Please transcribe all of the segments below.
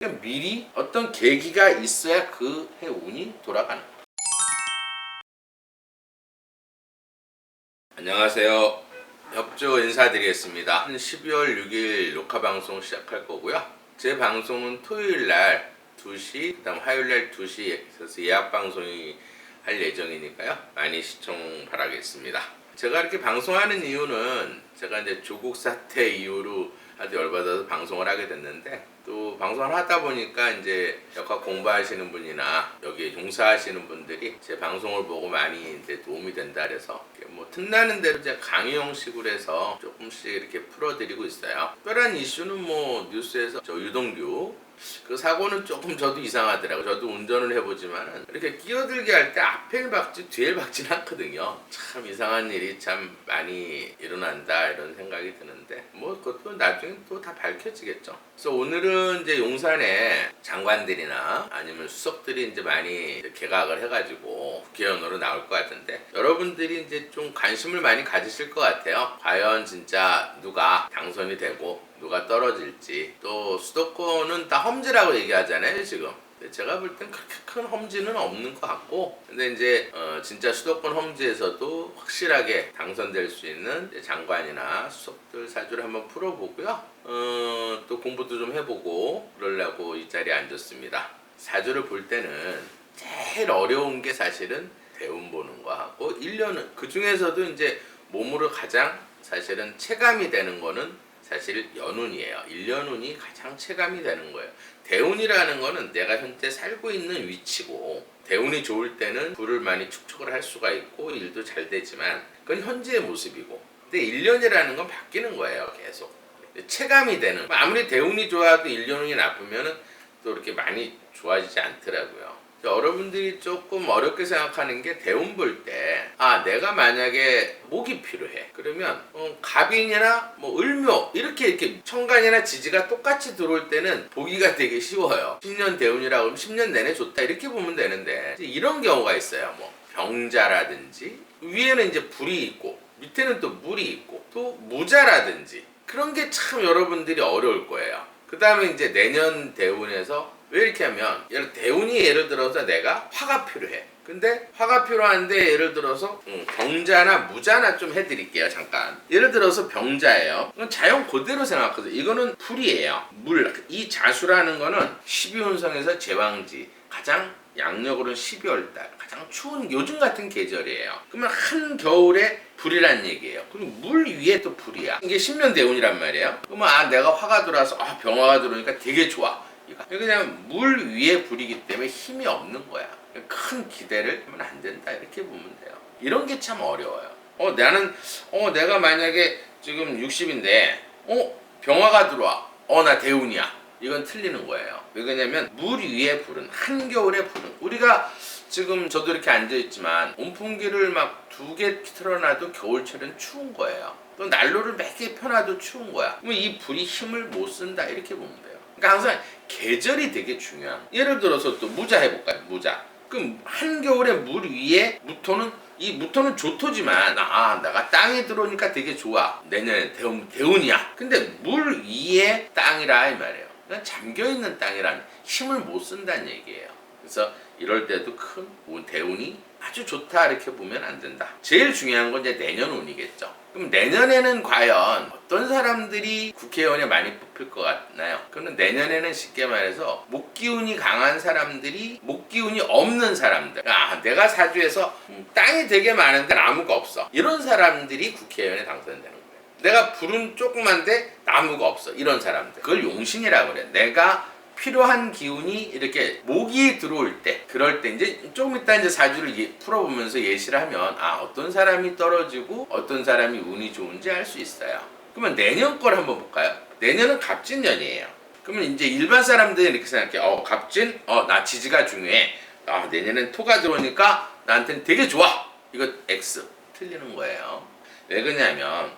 그러니까 미리 어떤 계기가 있어야 그 해 운이 돌아가는 거예요. 안녕하세요. 협조 인사드리겠습니다. 12월 6일 녹화 방송 시작할 거고요. 제 방송은 토요일 날 2시, 그 다음 화요일 날 2시에 예약 방송이 할 예정이니까요. 많이 시청 바라겠습니다. 제가 이렇게 방송하는 이유는 제가 이제 조국 사태 이후로 아주 열받아서 방송을 하게 됐는데, 또 방송을 하다 보니까 이제 역학 공부하시는 분이나 여기에 종사하시는 분들이 제 방송을 보고 많이 이제 도움이 된다 그래서 뭐 틈나는 대로 제가 강의 형식으로 해서 조금씩 이렇게 풀어드리고 있어요. 특별한 이슈는 뭐 뉴스에서 저 유동규 그 사고는 조금 저도 이상하더라고요. 저도 운전을 해보지만은 이렇게 끼어들게 할 때 앞을 박지 뒤를 박지는 않거든요. 참 이상한 일이 참 많이 일어난다 이런 생각이 드는데, 뭐 그것도 나중에 또 다 밝혀지겠죠. 그래서 오늘은 이제 용산에 장관들이나 아니면 수석들이 이제 많이 이제 개각을 해가지고 국회의원으로 나올 것 같은데, 여러분들이 이제 좀 관심을 많이 가지실 것 같아요. 과연 진짜 누가 당선이 되고 누가 떨어질지. 또 수도권은 다 험지라고 얘기하잖아요 지금. 제가 볼 땐 그렇게 큰 험지는 없는 것 같고, 근데 이제 진짜 수도권 험지에서도 확실하게 당선될 수 있는 장관이나 수석들 사주를 한번 풀어보고요. 또 공부도 좀 해보고 그러려고 이 자리에 앉았습니다. 사주를 볼 때는 제일 어려운 게 사실은 대운 보는 거 하고, 1년은 그 중에서도 이제 몸으로 가장 사실은 체감이 되는 거는 사실 연운이에요. 1년운이 가장 체감이 되는 거예요. 대운이라는 거는 내가 현재 살고 있는 위치고, 대운이 좋을 때는 부를 많이 축적을 할 수가 있고 일도 잘 되지만 그건 현재의 모습이고, 근데 1년이라는 건 바뀌는 거예요. 계속 체감이 되는. 아무리 대운이 좋아도 1년운이 나쁘면은 또 이렇게 많이 좋아지지 않더라고요. 여러분들이 조금 어렵게 생각하는 게, 대운 볼 때 내가 만약에 목이 필요해 그러면 갑인이나 뭐 을묘 이렇게 천간이나 지지가 똑같이 들어올 때는 보기가 되게 쉬워요. 10년 대운이라고 하면 10년 내내 좋다 이렇게 보면 되는데, 이런 경우가 있어요. 뭐 병자라든지 위에는 이제 불이 있고 밑에는 또 물이 있고, 또 무자라든지 그런 게 참 여러분들이 어려울 거예요. 그 다음에 이제 내년 대운에서 왜 이렇게 하면, 예를 들어서 내가 화가 필요해. 근데 화가 필요한데 예를 들어서 병자나 무자나 좀 해드릴게요. 잠깐. 예를 들어서 병자예요. 이건 자연 그대로 생각하세요. 이거는 불이에요. 물. 이 자수라는 거는 12운성에서 제왕지, 가장 양력으로는 12월달, 가장 추운 요즘 같은 계절이에요. 그러면 한겨울에 불이란 얘기예요. 그리고 물 위에 또 불이야. 이게 10년 대운이란 말이에요. 그러면 내가 화가 들어와서 병화가 들어오니까 되게 좋아. 그냥 물 위에 불이기 때문에 힘이 없는 거야. 큰 기대를 하면 안 된다 이렇게 보면 돼요. 이런 게 참 어려워요. 나는 내가 만약에 지금 60인데 병화가 들어와. 나 대운이야. 이건 틀리는 거예요. 왜냐면 물 위에 불은, 한겨울에 불은, 우리가 지금 저도 이렇게 앉아있지만 온풍기를 막 2개 틀어놔도 겨울철엔 추운 거예요. 또 난로를 몇 개 펴놔도 추운 거야. 그럼 이 불이 힘을 못 쓴다 이렇게 보면 돼요. 그러니까 항상 계절이 되게 중요한. 예를 들어서 또 무자 해볼까요? 무자. 그럼 한겨울에 물 위에 무토는, 이 무토는 조토지만 내가 땅에 들어오니까 되게 좋아. 내년에 대운이야. 근데 물 위에 땅이라 이 말이에요. 그냥 잠겨있는 땅이라는, 힘을 못 쓴다는 얘기예요. 그래서 이럴 때도 큰 대운이 아주 좋다 이렇게 보면 안 된다. 제일 중요한 건 이제 내년 운이겠죠. 그럼 내년에는 과연 어떤 사람들이 국회의원에 많이 뽑힐 것 같나요? 그러면 내년에는 쉽게 말해서 목기운이 강한 사람들이 목기운이 없는 사람들, 내가 사주에서 땅이 되게 많은데 나무가 없어, 이런 사람들이 국회의원에 당선되는 거예요. 내가 불은 조그만데 나무가 없어, 이런 사람들, 그걸 용신이라고 그래. 내가 필요한 기운이 이렇게 목이 들어올 때, 그럴 때 이제 조금 이따 이제 사주를 풀어보면서 예시를 하면 어떤 사람이 떨어지고 어떤 사람이 운이 좋은지 알 수 있어요. 그러면 내년 걸 한번 볼까요? 내년은 갑진년이에요. 그러면 이제 일반 사람들이 이렇게 생각해. 갑진, 나 지지가 중요해. 내년엔 토가 들어오니까 나한테는 되게 좋아. 이거 X. 틀리는 거예요. 왜 그러냐면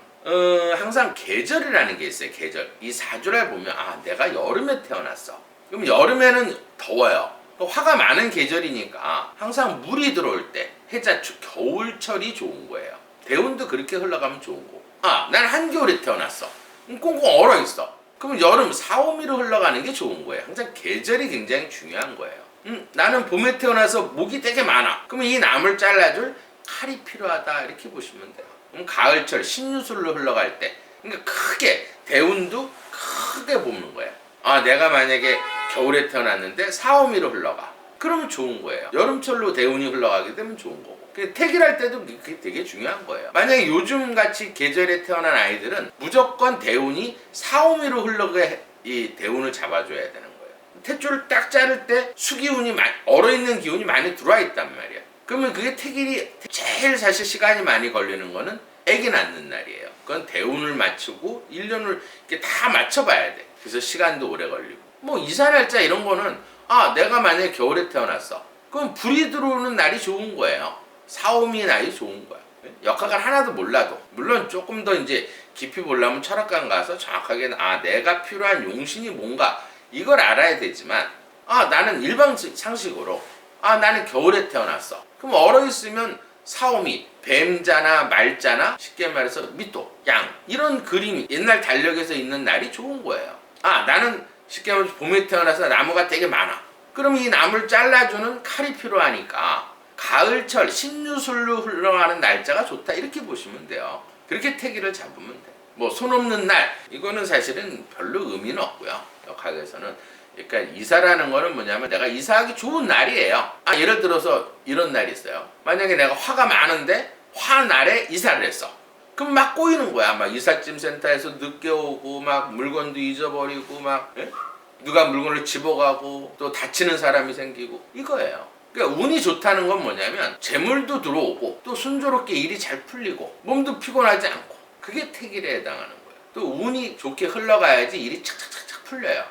항상 계절이라는 게 있어요. 계절. 이 사주를 보면 내가 여름에 태어났어. 그럼 여름에는 더워요. 화가 많은 계절이니까 항상 물이 들어올 때, 해자축, 겨울철이 좋은 거예요. 대운도 그렇게 흘러가면 좋은 거고. 난 한겨울에 태어났어. 꽁꽁 얼어있어. 그럼 여름 4, 5미로 흘러가는 게 좋은 거예요. 항상 계절이 굉장히 중요한 거예요. 나는 봄에 태어나서 목이 되게 많아. 그러면 이 나무를 잘라줄 칼이 필요하다 이렇게 보시면 돼요. 그럼 가을철 신유술로 흘러갈 때 그러니까 크게 대운도 크게 보는 거예요. 아 내가 만약에 겨울에 태어났는데 4, 5미로 흘러가. 그러면 좋은 거예요. 여름철로 대운이 흘러가게 되면 좋은 거고. 태길할 때도 그게 되게 중요한 거예요. 만약에 요즘 같이 계절에 태어난 아이들은 무조건 대운이 4, 5미로 흘러게 이 대운을 잡아줘야 되는 거예요. 탯줄을 딱 자를 때 수기운이 얼어있는 기운이 많이 들어와 있단 말이야. 그러면 그게 태길이 제일 사실 시간이 많이 걸리는 거는 애기 낳는 날이에요. 그건 대운을 맞추고 1년을 이렇게 다 맞춰봐야 돼. 그래서 시간도 오래 걸리고. 뭐 이사 날짜 이런 거는 아 내가 만약에 겨울에 태어났어. 그럼 불이 들어오는 날이 좋은 거예요. 4, 5미 날이 좋은 거야. 역학을 하나도 몰라도 물론 조금 더 이제 깊이 보려면 철학관 가서 정확하게 아 내가 필요한 용신이 뭔가 이걸 알아야 되지만 아 나는 일반 상식으로 아 나는 겨울에 태어났어. 그럼 얼어있으면 4, 5미 뱀자나 말자나 쉽게 말해서 미토, 양 이런 그림이 옛날 달력에서 있는 날이 좋은 거예요. 아 나는 쉽게 말해서 봄에 태어나서 나무가 되게 많아. 그럼 이 나무를 잘라주는 칼이 필요하니까 가을철 신유술로 흘러가는 날짜가 좋다 이렇게 보시면 돼요. 그렇게 태기를 잡으면 돼. 뭐 손 없는 날 이거는 사실은 별로 의미는 없고요. 역학에서는 그러니까 이사라는 거는 뭐냐면 내가 이사하기 좋은 날이에요. 아 예를 들어서 이런 날이 있어요. 만약에 내가 화가 많은데 화날에 이사를 했어. 그럼 막 꼬이는 거야. 막 이삿짐 센터에서 늦게 오고 막 물건도 잊어버리고 막 누가 물건을 집어가고 또 다치는 사람이 생기고 이거예요. 그러니까 운이 좋다는 건 뭐냐면 재물도 들어오고 또 순조롭게 일이 잘 풀리고 몸도 피곤하지 않고 그게 태길에 해당하는 거예요. 또 운이 좋게 흘러가야지 일이 착착착착 풀려요.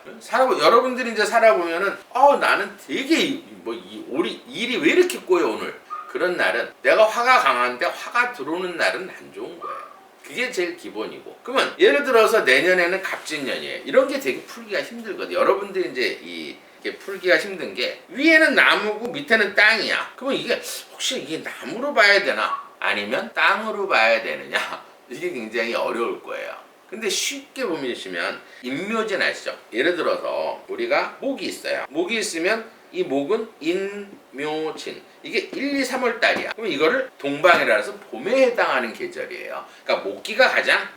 여러분들이 이제 살아보면은 나는 되게 일이 왜 이렇게 꼬여 오늘 그런 날은 내가 화가 강한데 화가 들어오는 날은 안 좋은 거예요. 그게 제일 기본이고. 그러면 예를 들어서 내년에는 갑진년이에요. 이런 게 되게 풀기가 힘들거든요. 여러분들이 이제 이게 풀기가 힘든 게 위에는 나무고 밑에는 땅이야. 그러면 이게 혹시 이게 나무로 봐야 되나? 아니면 땅으로 봐야 되느냐? 이게 굉장히 어려울 거예요. 근데 쉽게 보시면 인묘진 아시죠? 예를 들어서 우리가 목이 있어요. 목이 있으면 이 목은 인묘진 이게 1, 2, 3월 달이야. 그럼 이거를 동방이라 해서 봄에 해당하는 계절이에요. 그러니까 목기가 가장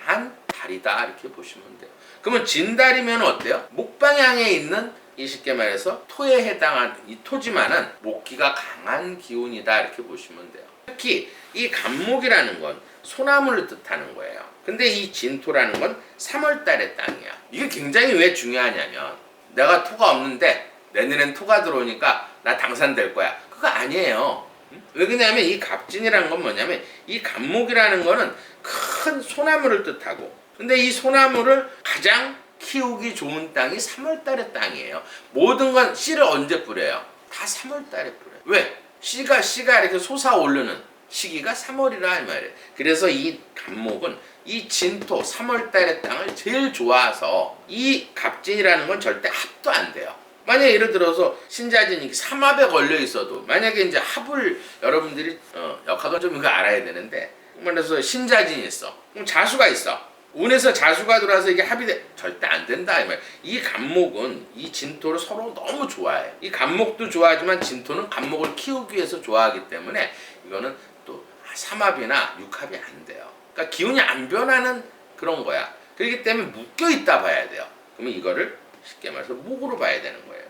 강한 달이다 이렇게 보시면 돼요. 그러면 진달이면 어때요? 목방향에 있는 이 쉽게 말해서 토에 해당한 이 토지만은 목기가 강한 기운이다 이렇게 보시면 돼요. 특히 이 간목이라는 건 소나무를 뜻하는 거예요. 근데 이 진토라는 건 3월 달의 땅이야. 이게 굉장히 왜 중요하냐면 내가 토가 없는데 내년엔 토가 들어오니까 나 당산될 거야. 그거 아니에요. 왜 그러냐면 이 갑진이라는 건 뭐냐면 이 간목이라는 거는 큰 소나무를 뜻하고 근데 이 소나무를 가장 키우기 좋은 땅이 3월 달의 땅이에요. 모든 건 씨를 언제 뿌려요? 다 3월 달에 뿌려요. 왜? 씨가 이렇게 솟아오르는 시기가 3월이라 이 말이에요. 그래서 이 간목은 이 진토 3월 달의 땅을 제일 좋아해서 이 갑진이라는 건 절대 합도 안 돼요. 만약에 예를 들어서 신자진이 삼합에 걸려 있어도 만약에 이제 합을 여러분들이 역학은 좀 이거 알아야 되는데 그래서 신자진이 있어. 그럼 자수가 있어. 운에서 자수가 들어와서 이게 합이 절대 안 된다 이 말이에요. 이 간목은 이 진토를 서로 너무 좋아해요. 이 간목도 좋아하지만 진토는 간목을 키우기 위해서 좋아하기 때문에 이거는 또 삼합이나 육합이 안 돼요. 그러니까 기운이 안 변하는 그런 거야. 그렇기 때문에 묶여있다 봐야 돼요. 그러면 이거를 쉽게 말해서 목으로 봐야 되는 거예요.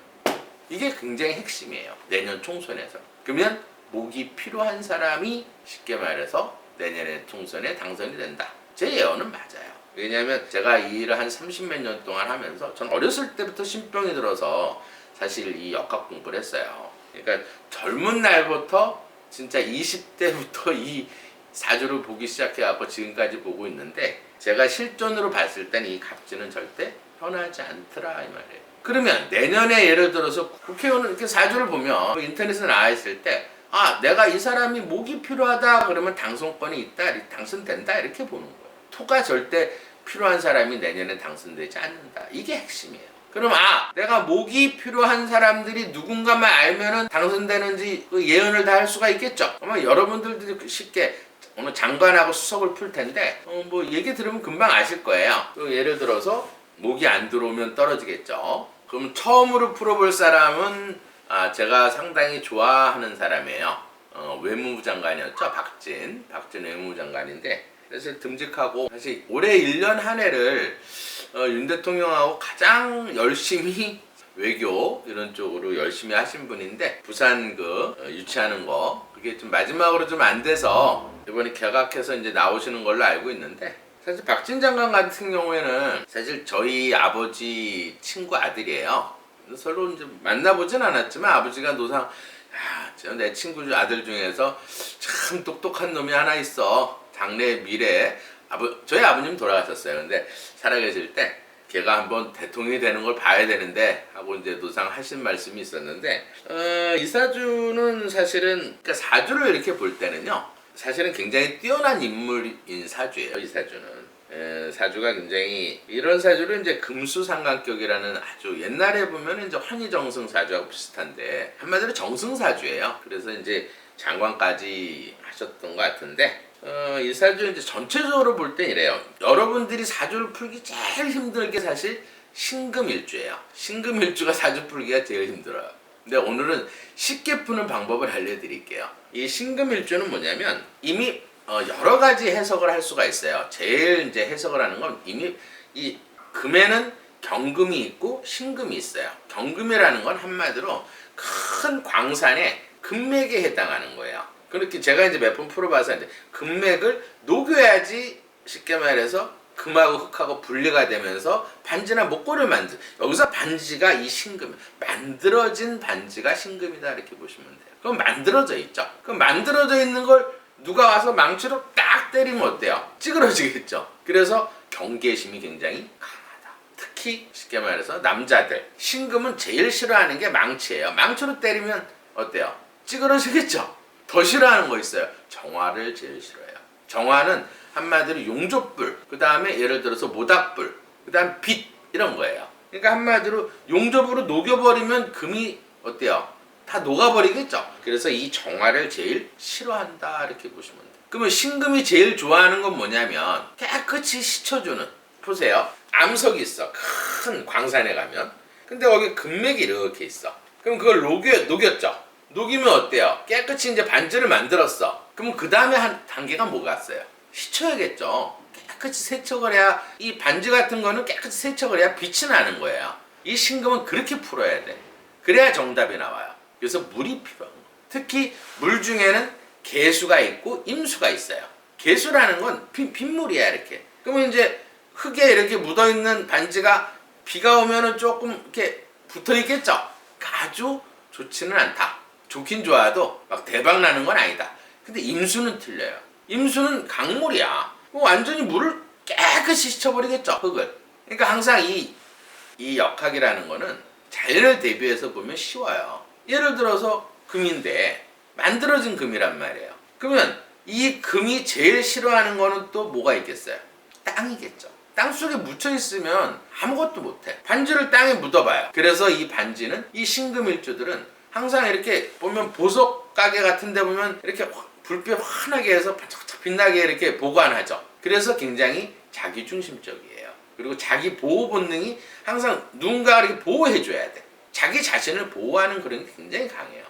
이게 굉장히 핵심이에요. 내년 총선에서. 그러면 목이 필요한 사람이 쉽게 말해서 내년의 총선에 당선이 된다. 제 예언은 맞아요. 왜냐하면 제가 이 일을 한 30몇 년 동안 하면서 전 어렸을 때부터 신병이 들어서 사실 이 역학 공부를 했어요. 그러니까 젊은 날부터 진짜 20대부터 이 사주를 보기 시작해갖고 지금까지 보고 있는데 제가 실존으로 봤을 때는 이 갑진은 절대 편하지 않더라 이 말이에요. 그러면 내년에 예를 들어서 국회의원은 이렇게 사주를 보면 인터넷에 나와 있을 때 내가 이 사람이 목이 필요하다 그러면 당선권이 있다 당선된다 이렇게 보는 거예요. 토가 절대 필요한 사람이 내년에 당선되지 않는다. 이게 핵심이에요. 그럼 내가 목이 필요한 사람들이 누군가만 알면은 당선되는지 예언을 다 할 수가 있겠죠. 아마 여러분들도 쉽게 오늘 장관하고 수석을 풀 텐데 뭐 얘기 들으면 금방 아실 거예요. 예를 들어서 목이 안 들어오면 떨어지겠죠. 그럼 처음으로 풀어볼 사람은 제가 상당히 좋아하는 사람이에요. 외무부 장관이었죠. 박진 외무부 장관인데, 사실 듬직하고 사실 올해 1년 한 해를 윤 대통령하고 가장 열심히 외교 이런 쪽으로 열심히 하신 분인데, 부산 유치하는 거 그게 좀 마지막으로 좀 안 돼서 이번에 개각해서 이제 나오시는 걸로 알고 있는데, 사실 박진 장관 같은 경우에는 사실 저희 아버지 친구 아들이에요. 서로 이제 만나보진 않았지만 아버지가 노상 내 친구 아들 중에서 참 똑똑한 놈이 하나 있어. 장래 미래에 저희 아버님 돌아가셨어요. 근데 살아계실 때 걔가 한번 대통령이 되는 걸 봐야 되는데 하고 이제 노상 하신 말씀이 있었는데, 이사주는 사실은 그러니까 사주를 이렇게 볼 때는요, 사실은 굉장히 뛰어난 인물인 사주예요. 이사주는. 사주가 굉장히 이런 사주를 이제 금수상관격이라는 아주 옛날에 보면 이제 환희정승 사주하고 비슷한데 한마디로 정승 사주예요. 그래서 이제 장관까지 하셨던 것 같은데, 이 사주 이제 전체적으로 볼 때 이래요. 여러분들이 사주를 풀기 제일 힘들게 사실 신금일주예요. 신금일주가 사주 풀기가 제일 힘들어요. 근데 오늘은 쉽게 푸는 방법을 알려드릴게요. 이 신금일주는 뭐냐면 이미 여러 가지 해석을 할 수가 있어요. 제일 이제 해석을 하는 건 이미 이 금에는 경금이 있고 신금이 있어요. 경금이라는 건 한마디로 큰 광산의 금맥에 해당하는 거예요. 그렇게 제가 이제 몇 번 풀어봐서 이제 금맥을 녹여야지 쉽게 말해서 금하고 흙하고 분리가 되면서 반지나 목걸이를 여기서 반지가 이 신금, 만들어진 반지가 신금이다 이렇게 보시면 돼요. 그럼 만들어져 있죠. 그럼 만들어져 있는 걸 누가 와서 망치로 딱 때리면 어때요? 찌그러지겠죠. 그래서 경계심이 굉장히 강하다. 특히 쉽게 말해서 남자들, 신금은 제일 싫어하는 게 망치예요. 망치로 때리면 어때요? 찌그러지겠죠. 더 싫어하는 거 있어요. 정화를 제일 싫어해요. 정화는 한마디로 용접불, 그 다음에 예를 들어서 모닥불, 그 다음 빛 이런 거예요. 그러니까 한마디로 용접으로 녹여버리면 금이 어때요? 다 녹아버리겠죠. 그래서 이 정화를 제일 싫어한다 이렇게 보시면 돼요. 그러면 신금이 제일 좋아하는 건 뭐냐면 깨끗이 씻어주는, 보세요. 암석이 있어. 큰 광산에 가면. 근데 거기 금맥이 이렇게 있어. 그럼 그걸 녹였죠. 녹이면 어때요? 깨끗이 이제 반지를 만들었어. 그럼 그 다음에 한 단계가 뭐가 있어요? 씻어야겠죠. 깨끗이 세척을 해야, 이 반지 같은 거는 깨끗이 세척을 해야 빛이 나는 거예요. 이 신금은 그렇게 풀어야 돼. 그래야 정답이 나와요. 그래서 물이 필요한 거. 특히 물 중에는 개수가 있고 임수가 있어요. 개수라는 건 빗물이야 이렇게. 그러면 이제 흙에 이렇게 묻어있는 반지가 비가 오면은 조금 이렇게 붙어있겠죠. 아주 좋지는 않다. 좋긴 좋아도 막 대박 나는 건 아니다. 근데 임수는 틀려요. 임수는 강물이야. 완전히 물을 깨끗이 씻어버리겠죠, 흙을. 그러니까 항상 이 역학이라는 거는 자연을 대비해서 보면 쉬워요. 예를 들어서 금인데 만들어진 금이란 말이에요. 그러면 이 금이 제일 싫어하는 거는 또 뭐가 있겠어요? 땅이겠죠. 땅 속에 묻혀 있으면 아무것도 못해. 반지를 땅에 묻어봐요. 그래서 이 반지는, 이 신금일주들은 항상 이렇게 보면 보석 가게 같은 데 보면 이렇게 불빛 환하게 해서 반짝반짝 빛나게 이렇게 보관하죠. 그래서 굉장히 자기중심적이에요. 그리고 자기 보호 본능이 항상 누군가 이렇게 보호해줘야 돼. 자기 자신을 보호하는 그런 게 굉장히 강해요.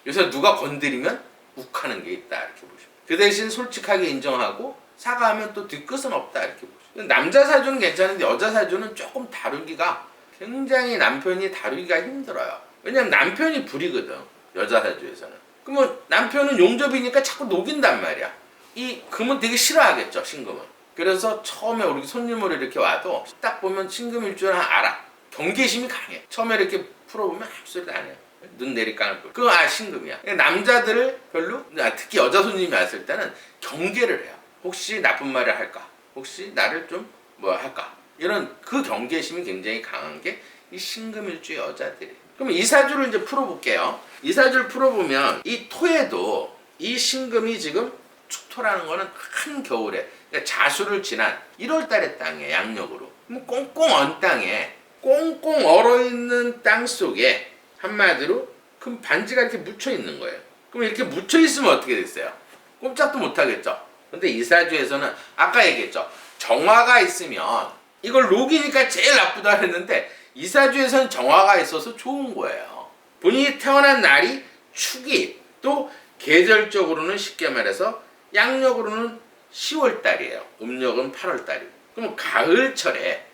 그래서 누가 건드리면 욱하는 게 있다 이렇게 보시면. 그 대신 솔직하게 인정하고 사과하면 또 뒤끝은 없다 이렇게 보시면. 남자 사주는 괜찮은데 여자 사주는 조금 다루기가, 굉장히 남편이 다루기가 힘들어요. 왜냐면 남편이 불이거든, 여자 사주에서는. 그러면 남편은 용접이니까 자꾸 녹인단 말이야. 이 금은 되게 싫어하겠죠, 신금은. 그래서 처음에 우리 손님으로 이렇게 와도 딱 보면 신금일 줄 알아. 경계심이 강해. 처음에 이렇게 풀어보면 아무 소리도 안 해요. 눈 내리까는 거. 그거 신금이야. 남자들을 별로, 특히 여자 손님이 왔을 때는 경계를 해요. 혹시 나쁜 말을 할까? 혹시 나를 좀 뭐 할까? 이런 그 경계심이 굉장히 강한 게 이 신금일주 여자들이에요. 그럼 이 사주를 이제 풀어볼게요. 이 사주를 풀어보면 이 토에도 이 신금이 지금 축토라는 거는 한 겨울에, 그러니까 자수를 지난 1월달의 땅에 양력으로 꽁꽁 언 땅에, 꽁꽁 얼어있는 땅 속에 한마디로 큰 반지가 이렇게 묻혀있는 거예요. 그럼 이렇게 묻혀있으면 어떻게 됐어요? 꼼짝도 못하겠죠. 근데 이 사주에서는 아까 얘기했죠. 정화가 있으면 이걸 녹이니까 제일 나쁘다 했는데 이사주에서는 정화가 있어서 좋은 거예요. 본인이 태어난 날이 축이 또 계절적으로는 쉽게 말해서 양력으로는 10월 달이에요. 음력은 8월 달이고. 그럼 가을철에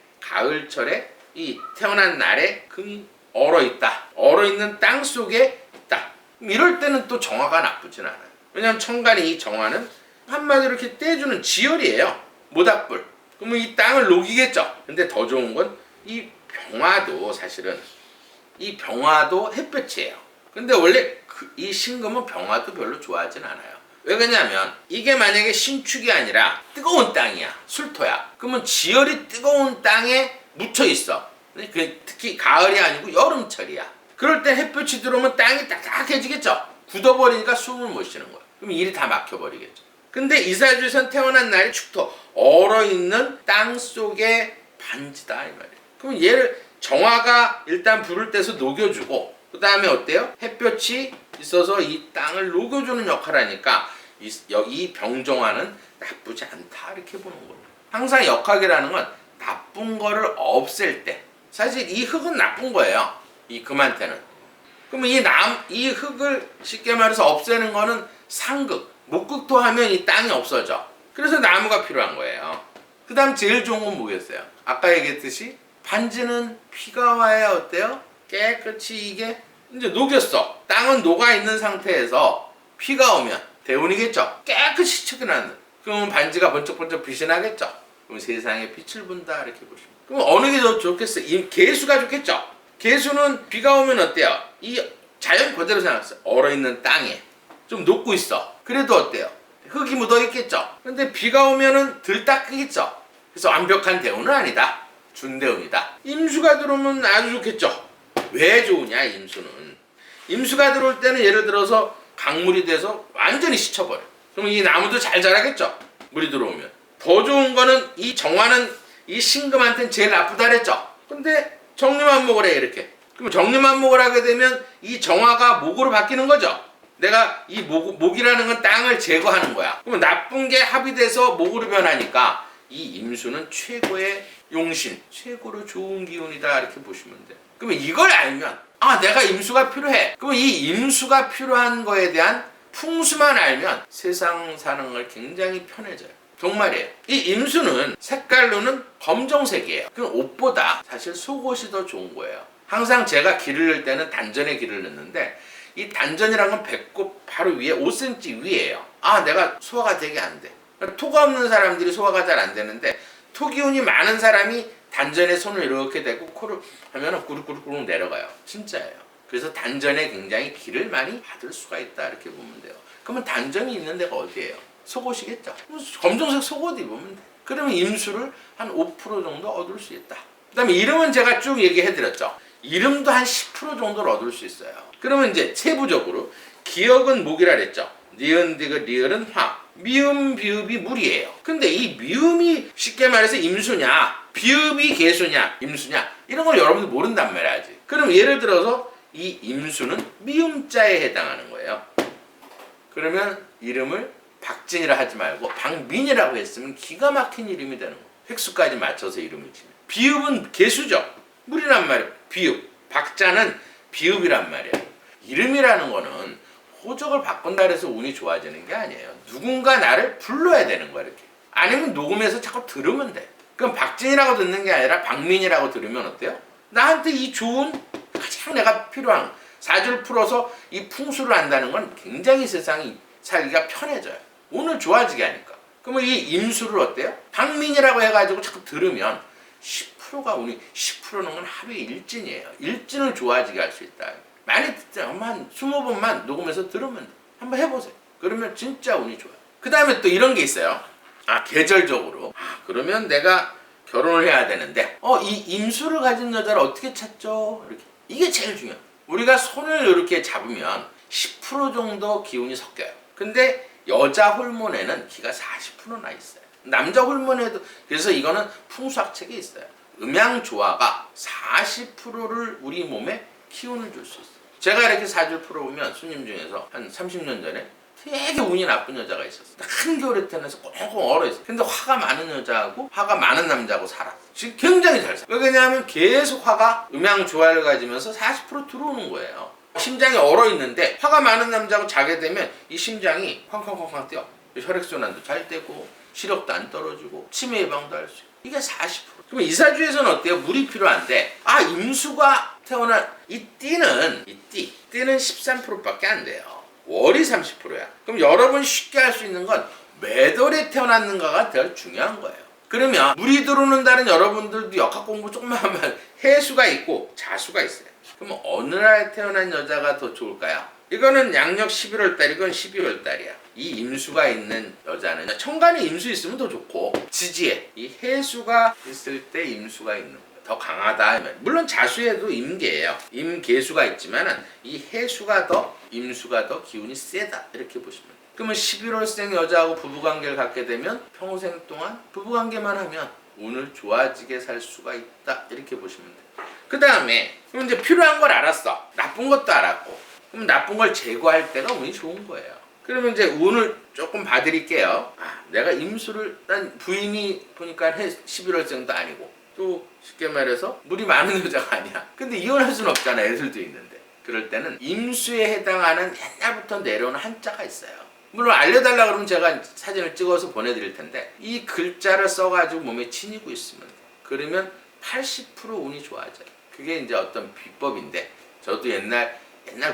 이 태어난 날에 금이 얼어있다. 얼어있는 땅 속에 있다. 이럴 때는 또 정화가 나쁘진 않아요. 왜냐하면 천간이 이 정화는 한마디로 이렇게 떼주는 지열이에요. 모닥불. 그러면 이 땅을 녹이겠죠. 근데 더 좋은 건 이 병화도 사실은 이 병화도 햇볕이에요. 근데 원래 이 신금은 병화도 별로 좋아하진 않아요. 왜 그러냐면 이게 만약에 신축이 아니라 뜨거운 땅이야. 술토야. 그러면 지열이 뜨거운 땅에 묻혀 있어. 특히 가을이 아니고 여름철이야. 그럴 때 햇볕이 들어오면 땅이 딱딱해지겠죠. 굳어버리니까 숨을 못 쉬는 거야. 그럼 일이 다 막혀버리겠죠. 근데 이사주에선 태어난 날이 축토, 얼어있는 땅 속의 반지다 이 말이에요. 그럼 얘를 정화가 일단 불을 떼서 녹여주고 그 다음에 어때요? 햇볕이 있어서 이 땅을 녹여주는 역할을 하니까 이 병정화는 나쁘지 않다 이렇게 보는 거예요. 항상 역학이라는 건 나쁜 거를 없앨 때 사실 이 흙은 나쁜 거예요. 이 금한테는. 그러면 이 흙을 쉽게 말해서 없애는 거는 상극, 목극토 하면 이 땅이 없어져. 그래서 나무가 필요한 거예요. 그 다음 제일 좋은 건 뭐겠어요? 아까 얘기했듯이 반지는 비가 와야 어때요? 깨끗이 이게 이제 녹였어. 땅은 녹아있는 상태에서 비가 오면 대운이겠죠. 깨끗이 척여놨는. 그러면 반지가 번쩍번쩍 빛이 나겠죠. 그럼 세상에 빛을 본다 이렇게 보시면. 그럼 어느 게 더 좋겠어요? 이 개수가 좋겠죠. 개수는 비가 오면 어때요? 이 자연 그대로 생각했어요. 얼어있는 땅에 좀 녹고 있어. 그래도 어때요? 흙이 묻어있겠죠. 근데 비가 오면은 덜 닦이겠죠. 그래서 완벽한 대운은 아니다. 준대운이다. 임수가 들어오면 아주 좋겠죠. 왜 좋으냐 임수는. 임수가 들어올 때는 예를 들어서 강물이 돼서 완전히 씻혀버려. 그럼 이 나무도 잘 자라겠죠. 물이 들어오면. 더 좋은 거는 이 정화는 이 신금한테는 제일 나쁘다 그랬죠. 근데 정류만목을 해 이렇게. 그럼 정류만목을 하게 되면 이 정화가 목으로 바뀌는 거죠. 내가 이 목이라는 건 땅을 제거하는 거야. 그럼 나쁜 게 합의돼서 목으로 변하니까 이 임수는 최고의 용신, 최고로 좋은 기운이다 이렇게 보시면 돼요. 그러면 이걸 알면 내가 임수가 필요해. 그러면 이 임수가 필요한 거에 대한 풍수만 알면 세상 사는 걸 굉장히 편해져요. 정말이에요. 이 임수는 색깔로는 검정색이에요. 그럼 옷보다 사실 속옷이 더 좋은 거예요. 항상 제가 기를 넣을 때는 단전에 기를 넣는데 이 단전이란 건 배꼽 바로 위에 5cm 위에요. 내가 소화가 되게 안 돼. 토가 없는 사람들이 소화가 잘 안 되는데 토기운이 많은 사람이 단전에 손을 이렇게 대고 코를 하면 꾸룩꾸룩꾸룩 내려가요. 진짜예요. 그래서 단전에 굉장히 기를 많이 받을 수가 있다 이렇게 보면 돼요. 그러면 단전이 있는 데가 어디예요? 속옷이겠죠. 검정색 속옷 입으면 돼. 그러면 임수를 한 5% 정도 얻을 수 있다. 그 다음에 이름은 제가 쭉 얘기해드렸죠. 이름도 한 10% 정도를 얻을 수 있어요. 그러면 이제 세부적으로 기역은 목이라 그랬죠. 니은, 디귿, 리을은 화. 미음, 비읍이 물이에요. 근데 이 미음이 쉽게 말해서 임수냐, 비읍이 개수냐, 임수냐 이런 걸 여러분들 모른단 말이야 아직. 그럼 예를 들어서 이 임수는 미음자에 해당하는 거예요. 그러면 이름을 박진이라 하지 말고 박민이라고 했으면 기가 막힌 이름이 되는 거예요. 획수까지 맞춰서 이름을 지면. 비읍은 개수죠. 물이란 말이에요. 비읍. 박자는 비읍이란 말이에요. 이름이라는 거는 호적을 바꾼다 해서 운이 좋아지는 게 아니에요. 누군가 나를 불러야 되는 거야 이렇게. 아니면 녹음해서 자꾸 들으면 돼. 그럼 박진이라고 듣는 게 아니라 박민이라고 들으면 어때요? 나한테 이 좋은 가장 내가 필요한 사주를 풀어서 이 풍수를 안다는 건 굉장히 세상이 살기가 편해져요. 오늘 좋아지게 하니까. 그러면 이 임수를 어때요? 박민이라고 해가지고 자꾸 들으면 10%가 운이 10%는 건 하루에 일진이에요. 일진을 좋아지게 할 수 있다. 많이 듣자. 한 20번만 녹음해서 들으면 돼. 한번 해보세요. 그러면 진짜 운이 좋아요. 그 다음에 또 이런 게 있어요. 계절적으로. 그러면 내가 결혼을 해야 되는데 이 임수를 가진 여자를 어떻게 찾죠? 이렇게. 이게 제일 중요해요. 우리가 손을 이렇게 잡으면 10% 정도 기운이 섞여요. 근데 여자 호르몬에는 기가 40%나 있어요. 남자 호르몬에도. 그래서 이거는 풍수학책에 있어요. 음양 조화가 40%를 우리 몸에 기운을 줄 수 있어요. 제가 이렇게 사주를 풀어보면 손님 중에서 한 30년 전에 되게 운이 나쁜 여자가 있었어. 한겨울에 태어나서 꽁꽁 얼어있어. 근데 화가 많은 여자하고 화가 많은 남자하고 살아. 지금 굉장히 잘 살아. 왜냐하면 계속 화가 음양 조화를 가지면서 40% 들어오는 거예요. 심장이 얼어있는데 화가 많은 남자하고 자게 되면 이 심장이 쾅쾅쾅쾅 뛰어. 혈액순환도 잘 되고 시력도 안 떨어지고 치매 예방도 할 수 있고. 이게 40%. 그럼 이사주에서는 어때요? 물이 필요한데 임수가 태어난 이 띠는 13%밖에 안 돼요. 월이 30%야. 그럼 여러분 쉽게 할 수 있는 건 몇 월에 태어났는가가 더 중요한 거예요. 그러면 물이 들어오는 달은 여러분들도 역학 공부 조금만 하면 해수가 있고 자수가 있어요. 그럼 어느 날 태어난 여자가 더 좋을까요? 이거는 양력 11월 달, 이건 12월 달이야. 이 임수가 있는 여자는 천간에 임수 있으면 더 좋고 지지에 이 해수가 있을 때 임수가 있는 거예요. 더 강하다. 물론 자수에도 임계예요. 임계수가 있지만은 이 해수가 더 임수가 더 기운이 세다 이렇게 보시면 돼요. 그러면 11월생 여자하고 부부관계를 갖게 되면 평생 동안 부부관계만 하면 운을 좋아지게 살 수가 있다 이렇게 보시면 돼요. 그 다음에 그럼 이제 필요한 걸 알았어. 나쁜 것도 알았고 그럼 나쁜 걸 제거할 때가 운이 좋은 거예요. 그러면 이제 운을 조금 봐드릴게요. 내가 임수를 난 부인이 보니까 11월생도 아니고 또 쉽게 말해서 물이 많은 여자가 아니야. 근데 이혼할 수는 없잖아. 애들도 있는데. 그럴 때는 임수에 해당하는 옛날부터 내려오는 한자가 있어요. 물론 알려달라 그러면 제가 사진을 찍어서 보내드릴 텐데 이 글자를 써가지고 몸에 지니고 있으면 그러면 80% 운이 좋아져요. 그게 이제 어떤 비법인데 저도 옛날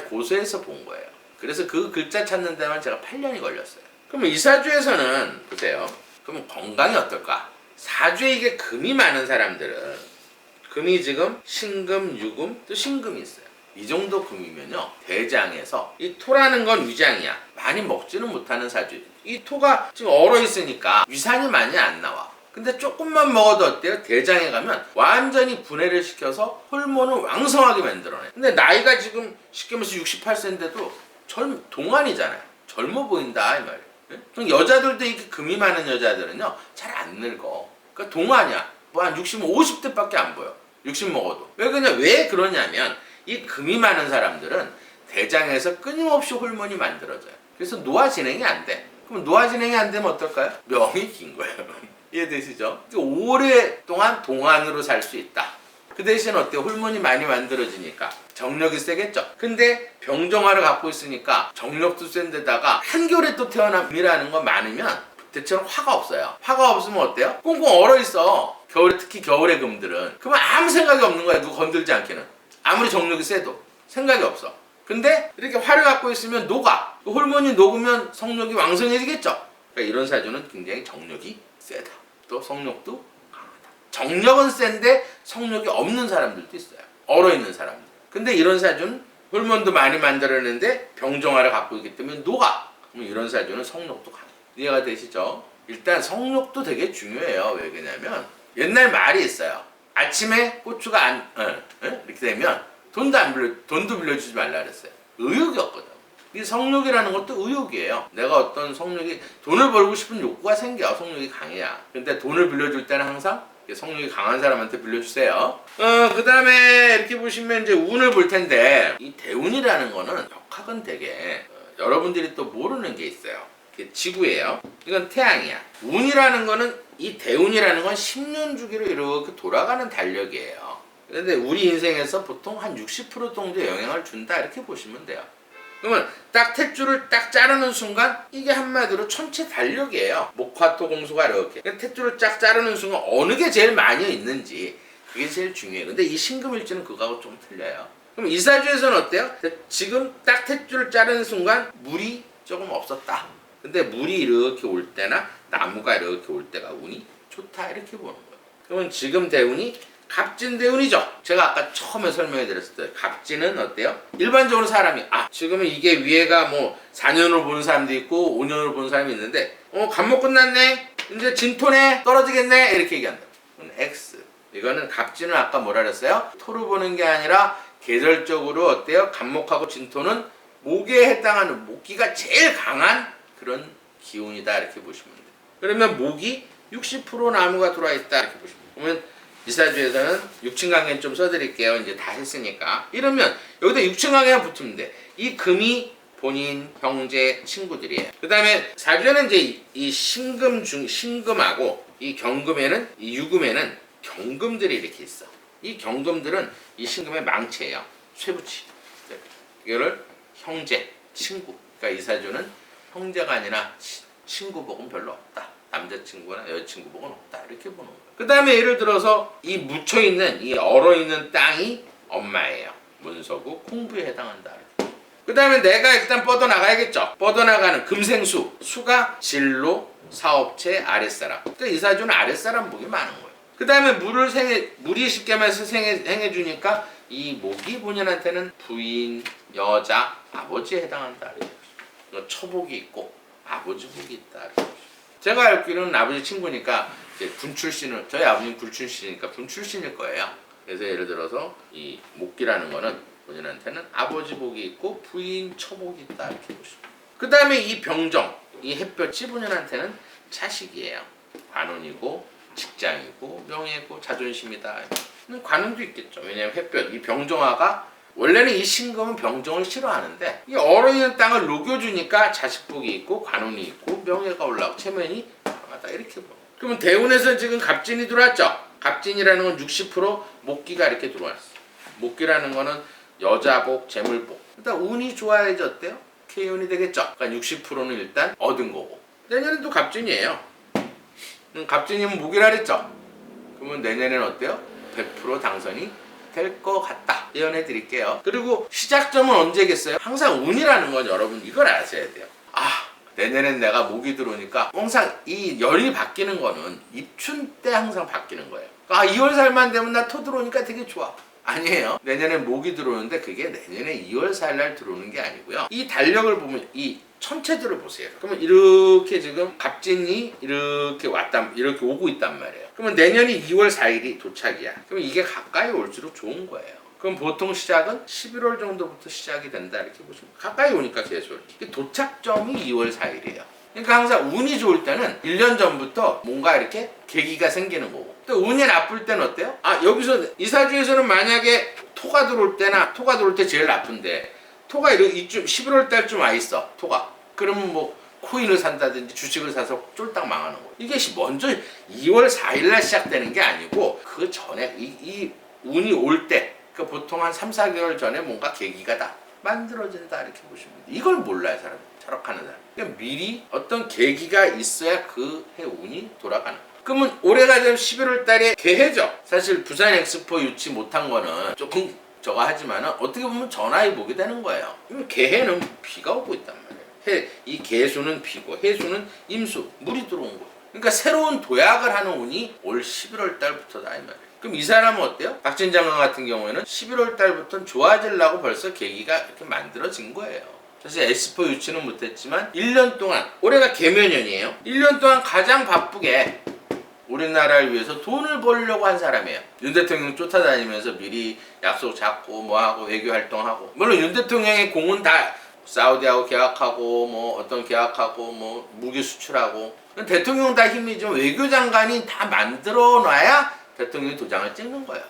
고소해서 본 거예요. 그래서 그 글자 찾는 데만 제가 8년이 걸렸어요. 그러면 이사주에서는 보세요. 그러면 건강이 어떨까? 사주에 이게 금이 많은 사람들은 금이 지금 신금, 유금, 또 신금이 있어요. 이 정도 금이면요 대장에서 이 토라는 건 위장이야. 많이 먹지는 못하는 사주. 이 토가 지금 얼어 있으니까 위산이 많이 안 나와. 근데 조금만 먹어도 어때요? 대장에 가면 완전히 분해를 시켜서 호르몬을 왕성하게 만들어내. 근데 나이가 지금 쉽게 말해서 68세인데도 동안이잖아요. 젊어 보인다 이 말이에요. 그럼 여자들도 이렇게 금이 많은 여자들은요 잘 안 늙어. 그러니까 동안이야. 뭐 한 60, 50대밖에 안 보여. 60 먹어도. 왜 그러냐면 이 금이 많은 사람들은 대장에서 끊임없이 호르몬이 만들어져요. 그래서 노화 진행이 안 돼. 그럼 노화 진행이 안 되면 어떨까요? 명이 긴 거예요. 이해되시죠? 오랫동안 동안으로 살 수 있다. 그 대신 어때요? 호르몬이 많이 만들어지니까 정력이 세겠죠. 근데 병정화를 갖고 있으니까 정력도 센 데다가 한겨울에 또 태어남이라는 거 많으면 대체로 화가 없어요. 화가 없으면 어때요? 꽁꽁 얼어 있어. 겨울에 특히 겨울의 금들은. 그러면 아무 생각이 없는 거야. 누구 건들지 않게는. 아무리 정력이 세도 생각이 없어. 근데 이렇게 화를 갖고 있으면 녹아. 그 호르몬이 녹으면 성욕이 왕성해지겠죠. 그러니까 이런 사주는 굉장히 정력이 세다. 또 성욕도 강하다. 정력은 센데 성욕이 없는 사람들도 있어요. 얼어있는 사람들. 근데 이런 사주는 호르몬도 많이 만들어내는데 병정화를 갖고 있기 때문에 녹아. 그럼 이런 사주는 성욕도 강해. 이해가 되시죠? 일단 성욕도 되게 중요해요. 왜 그러냐면 옛날 말이 있어요. 아침에 고추가 이렇게 되면 돈도 빌려주지 말라 그랬어요. 의욕이 없거든. 이 성욕이라는 것도 의욕이에요. 내가 어떤 성욕이 돈을 벌고 싶은 욕구가 생겨. 성욕이 강해야. 근데 돈을 빌려줄 때는 항상 성욕이 강한 사람한테 빌려주세요. 그 다음에 이렇게 보시면 이제 운을 볼 텐데 이 대운이라는 거는 역학은 되게 여러분들이 또 모르는 게 있어요. 이게 지구예요. 이건 태양이야. 운이라는 거는 이 대운이라는 건 10년 주기로 이렇게 돌아가는 달력이에요. 그런데 우리 인생에서 보통 한 60% 정도 영향을 준다 이렇게 보시면 돼요. 그러면 딱 탯줄을 딱 자르는 순간 이게 한마디로 천체 달력이에요. 목화토 공수가 이렇게 탯줄을 쫙 자르는 순간 어느 게 제일 많이 있는지 그게 제일 중요해요. 근데 이 신금일지는 그거하고 좀 틀려요. 그럼 이사주에서는 어때요? 지금 딱 탯줄을 자르는 순간 물이 조금 없었다. 근데 물이 이렇게 올 때나 나무가 이렇게 올 때가 운이 좋다 이렇게 보는 거예요. 그러면 지금 대운이 갑진 대운이죠. 제가 아까 처음에 설명해 드렸을 때 갑진은 어때요? 일반적으로 사람이 지금은 이게 위에가 뭐 4년으로 보는 사람도 있고 5년으로 보는 사람이 있는데 갑목 끝났네. 이제 진토네. 떨어지겠네. 이렇게 얘기한다. X. 이거는 갑진은 아까 뭐라 그랬어요? 토로 보는 게 아니라 계절적으로 어때요? 갑목하고 진토는 목에 해당하는 목기가 제일 강한 그런 기운이다 이렇게 보시면 돼요. 그러면 목이 60% 나무가 들어와 있다 이렇게 보시면 돼요. 그러면 이사주에서는 6층 강연 좀 써드릴게요. 이제 다 했으니까. 이러면 여기다 6층 강연 붙으면 돼. 이 금이 본인, 형제, 친구들이에요. 그 다음에 사주에는 이제 이 신금하고 이 경금에는, 이 유금에는 경금들이 이렇게 있어. 이 경금들은 이 신금의 망체예요. 쇠붙이. 이거를 형제, 친구. 그러니까 이 사주는 형제가 아니라 친구 복은 별로 없다. 남자친구나 여자친구 복은 없다. 이렇게 보는 거예요. 그 다음에 예를 들어서 이 묻혀있는, 이 얼어있는 땅이 엄마예요. 문서고 공부에 해당한다. 그 다음에 내가 일단 뻗어나가야겠죠. 뻗어나가는 금생수. 수가 진로, 사업체, 아랫사람. 그러니까 이 사주는 아랫사람 복이 많은 거예요. 그 다음에 물이 쉽게 말해서 행해주니까 이 목이 본인한테는 부인, 여자, 아버지에 해당한다. 처복이 있고 아버지 복이 있다. 제가 알기로는 아버지 친구니까 이제 군 출신을, 저희 아버님 군 출신이니까 군 출신일 거예요. 그래서 예를 들어서 이 목기라는 거는 본인한테는 아버지 복이 있고 부인, 처복이 있다. 이렇게 보시면. 그 다음에 이 병정, 이 햇볕이 본인한테는 자식이에요. 관운이고 직장이고 명예고 자존심이다. 관운도 있겠죠. 왜냐하면 햇볕, 이 병정화가 원래는 이 신금은 병정을 싫어하는데 이 얼어있는 땅을 녹여주니까 자식복이 있고 관운이 있고 명예가 올라오고 체면이 강하다. 이렇게 보면. 그러면 대운에서 지금 갑진이 들어왔죠. 갑진이라는 건 60% 목기가 이렇게 들어왔어. 목기라는 거는 여자복, 재물복. 일단 운이 좋아져졌대요. K운이 되겠죠. 그러니까 60%는 일단 얻은 거고. 내년엔 또 갑진이에요. 갑진이면 목이라 그랬죠. 그러면 내년에는 어때요? 100% 당선이 될 것 같다. 예언해 드릴게요. 그리고 시작점은 언제겠어요? 항상 운이라는 건 여러분 이걸 아셔야 돼요. 내년엔 내가 목이 들어오니까 항상 이 열이 바뀌는 거는 입춘 때 항상 바뀌는 거예요. 2월살만 되면 나 토 들어오니까 되게 좋아. 아니에요. 내년에 목이 들어오는데 그게 내년에 2월4일 날 들어오는 게 아니고요. 이 달력을 보면 이 천체들을 보세요. 그러면 이렇게 지금 갑진이 이렇게 이렇게 오고 있단 말이에요. 그러면 내년이 2월 4일이 도착이야. 그러면 이게 가까이 올수록 좋은 거예요. 그럼 보통 시작은 11월 정도부터 시작이 된다. 이렇게 보시면 가까이 오니까 계속. 도착점이 2월 4일이에요. 그러니까 항상 운이 좋을 때는 1년 전부터 뭔가 이렇게 계기가 생기는 거고. 또 운이 나쁠 때는 어때요? 여기서 이 사주에서는 만약에 토가 들어올 때 제일 나쁜데 토가 이쯤 11월 달쯤 와 있어. 토가. 그러면 뭐 코인을 산다든지 주식을 사서 쫄딱 망하는 거예요. 이게 먼저 2월 4일 날 시작되는 게 아니고 그 전에 이 운이 올 때, 그러니까 보통 한 3, 4개월 전에 뭔가 계기가 다 만들어진다. 이렇게 보시면 돼요. 이걸 몰라요, 사람. 철학하는 사람. 그러니까 미리 어떤 계기가 있어야 그 해 운이 돌아가는 거예요. 그러면 올해가 되면 11월 달에 개해죠. 사실 부산 엑스포 유치 못한 거는 조금 저거 하지만은 어떻게 보면 전화위 보게 되는 거예요. 개해는 비가 오고 있단 말이에요. 이 개수는 비고 해수는 임수, 물이 들어온 거예요. 그러니까 새로운 도약을 하는 운이 올 11월 달부터다 이 말이에요. 그럼 이 사람은 어때요? 박진 장관 같은 경우에는 11월 달부터는 좋아지려고 벌써 계기가 이렇게 만들어진 거예요. 사실 엑스포 유치는 못했지만 1년 동안, 올해가 개묘년이에요. 1년 동안 가장 바쁘게 우리나라를 위해서 돈을 벌려고 한 사람이에요. 윤 대통령 쫓아다니면서 미리 약속 잡고 뭐하고 외교활동하고, 물론 윤 대통령의 공은 다 사우디하고 계약하고 뭐 어떤 계약하고 뭐 무기 수출하고, 대통령 다 힘이지만 외교장관이 다 만들어 놔야 대통령이 도장을 찍는 거예요.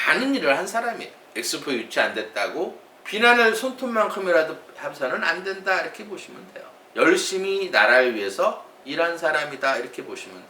많은 일을 한 사람이에요. 엑스포 유치 안 됐다고 비난을 손톱만큼이라도 해서는 안 된다. 이렇게 보시면 돼요. 열심히 나라를 위해서 일한 사람이다. 이렇게 보시면 돼요.